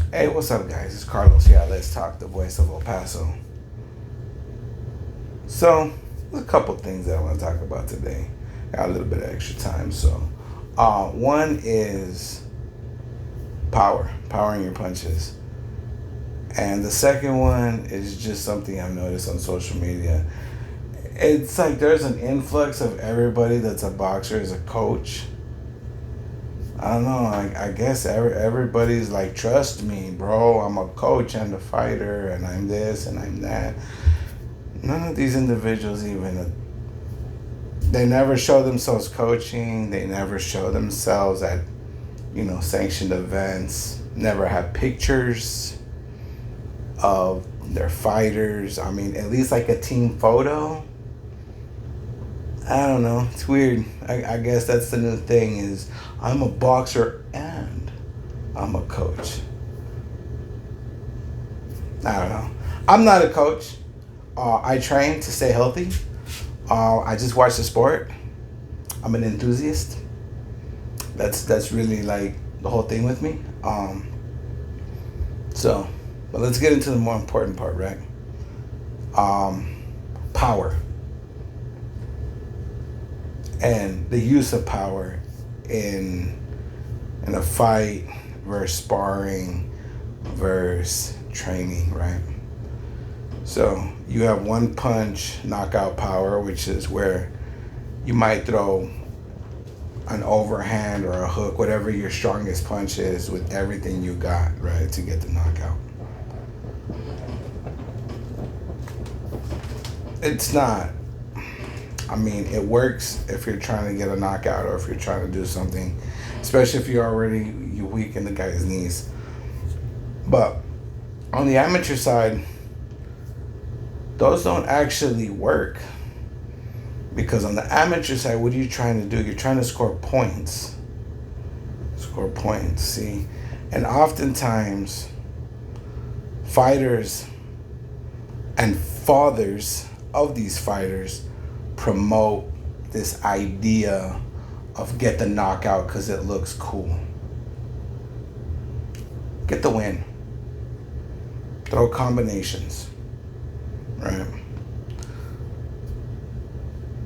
Hey, what's up, guys? It's Carlos. Yeah, let's talk. The voice of El Paso. So, a couple things that I want to talk about today. Got a little bit of extra time, so one is powering your punches, and the second one is just something I've noticed on social media. It's like there's an influx of everybody that's a boxer as a coach. I don't know. I guess everybody's like, trust me, bro. I'm a coach and a fighter, and I'm this and I'm that. None of these individuals even, they never show themselves coaching. They never show themselves at, sanctioned events. Never have pictures of their fighters. I mean, at least like a team photo. I don't know. It's weird. I guess that's the new thing is I'm a boxer and I'm a coach. I don't know. I'm not a coach. I train to stay healthy. I just watch the sport. I'm an enthusiast. That's really like the whole thing with me. So, but let's get into the more important part, right? Power and the use of power in a fight versus sparring versus training, right? So you have one punch knockout power, which is where you might throw an overhand or a hook, whatever your strongest punch is, with everything you got, right, to get the knockout. It's not. I mean, it works if you're trying to get a knockout or if you're trying to do something, especially if you weaken the guy's knees. But on the amateur side, those don't actually work. Because on the amateur side, what are you trying to do? You're trying to score points. Score points, see? And oftentimes, fighters and fathers of these fighters promote this idea of get the knockout because it looks cool. Get the win. Throw combinations, right?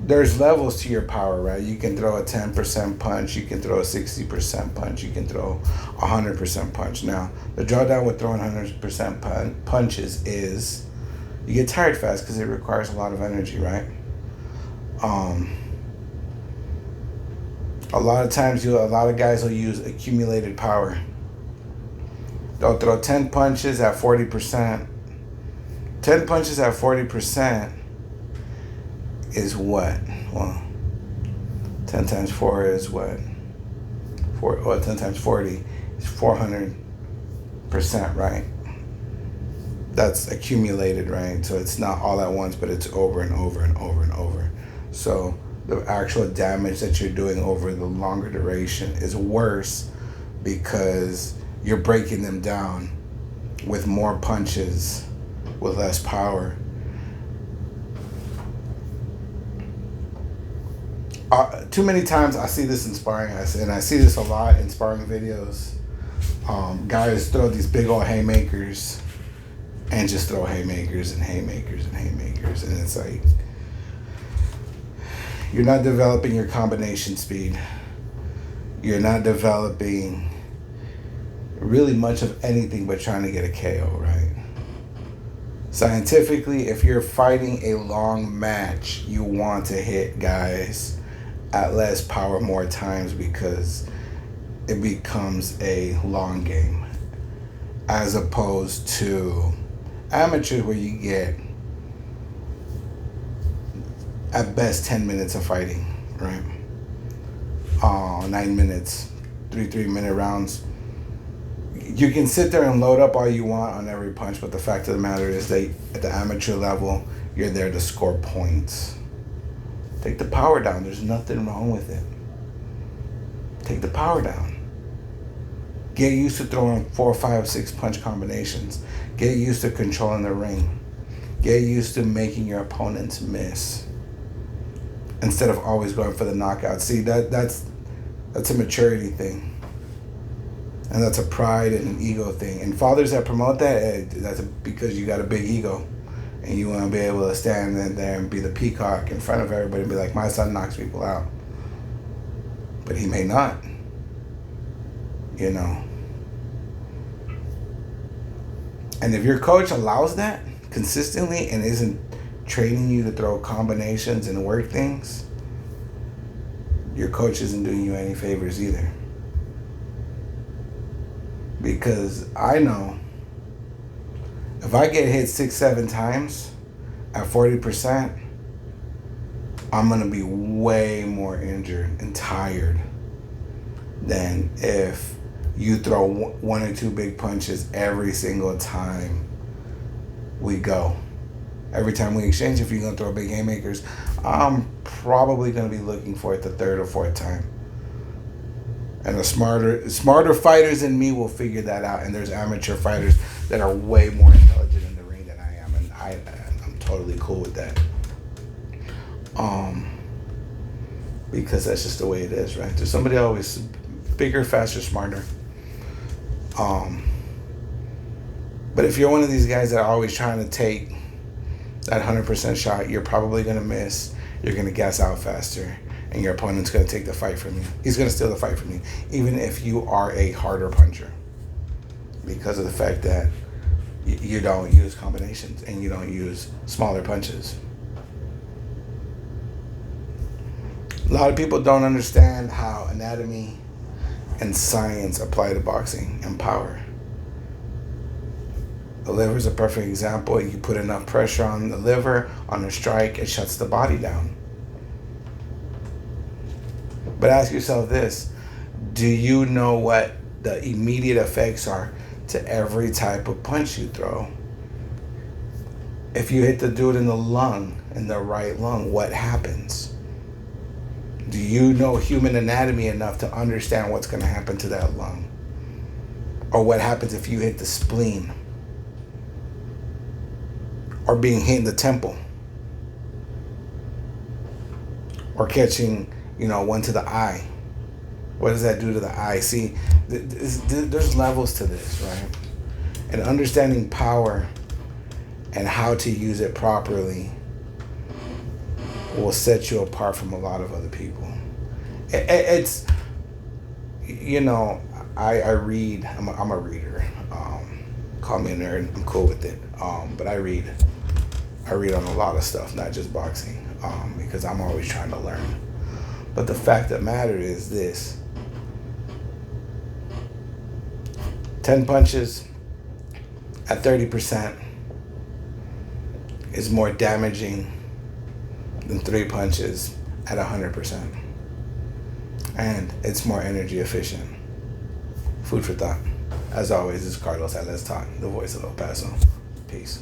There's levels to your power, right? You can throw a 10% punch, you can throw a 60% punch, you can throw a 100% punch. Now, the drawdown with throwing 100% punches is you get tired fast because it requires a lot of energy, right? A lot of times, a lot of guys will use accumulated power. They'll throw 10 punches at 40%. 10 punches at 40% is what? Well, 10 times 4 is what? 10 times 40 is 400%, right? That's accumulated, right? So it's not all at once, but it's over and over and over and over. So the actual damage that you're doing over the longer duration is worse because you're breaking them down with more punches, with less power. Too many times I see this in sparring, and I see this a lot in sparring videos. Guys throw these big old haymakers and just throw haymakers and haymakers and haymakers, and it's like you're not developing your combination speed. You're not developing really much of anything but trying to get a KO, right? Scientifically, if you're fighting a long match, you want to hit guys at less power more times because it becomes a long game, as opposed to amateurs where you get at best 10 minutes of fighting, right? 9 minutes, 3 3-minute rounds. You can sit there and load up all you want on every punch, but the fact of the matter is that at the amateur level, you're there to score points. Take the power down. There's nothing wrong with it. Take the power down. Get used to throwing 4, 5, 6 punch combinations. Get used to controlling the ring. Get used to making your opponents miss instead of always going for the knockout. See, that's a maturity thing. And that's a pride and an ego thing. And fathers that promote that, that's because you got a big ego. And you want to be able to stand in there and be the peacock in front of everybody and be like, my son knocks people out. But he may not. You know. And if your coach allows that consistently and isn't training you to throw combinations and work things, your coach isn't doing you any favors either. Because I know if I get hit 6-7 times at 40%, I'm going to be way more injured and tired than if you throw one or two big punches every single time we go. Every time we exchange, if you're going to throw big haymakers, I'm probably going to be looking for it the third or fourth time. And the smarter fighters than me will figure that out. And there's amateur fighters that are way more intelligent in the ring than I am. And I'm totally cool with that. Because that's just the way it is, right? There's somebody always bigger, faster, smarter. But if you're one of these guys that are always trying to take that 100% shot, you're probably going to miss. You're going to gas out faster. And your opponent's going to take the fight from you. He's going to steal the fight from you, even if you are a harder puncher. Because of the fact that you don't use combinations and you don't use smaller punches. A lot of people don't understand how anatomy and science apply to boxing and power. The liver is a perfect example. You put enough pressure on the liver, on a strike, it shuts the body down. But ask yourself this, do you know what the immediate effects are to every type of punch you throw? If you hit the dude in the lung, in the right lung, what happens? Do you know human anatomy enough to understand what's going to happen to that lung? Or what happens if you hit the spleen? Or being hit in the temple? Or catching, one to the eye. What does that do to the eye? See, there's levels to this, right? And understanding power and how to use it properly will set you apart from a lot of other people. It's, I read. I'm a reader. Call me a nerd. I'm cool with it. But I read on a lot of stuff, not just boxing, because I'm always trying to learn. But the fact that matters is this. 10 punches at 30% is more damaging than 3 punches at 100%. And it's more energy efficient. Food for thought. As always, this is Carlos at Let's Talk, the voice of El Paso. Peace.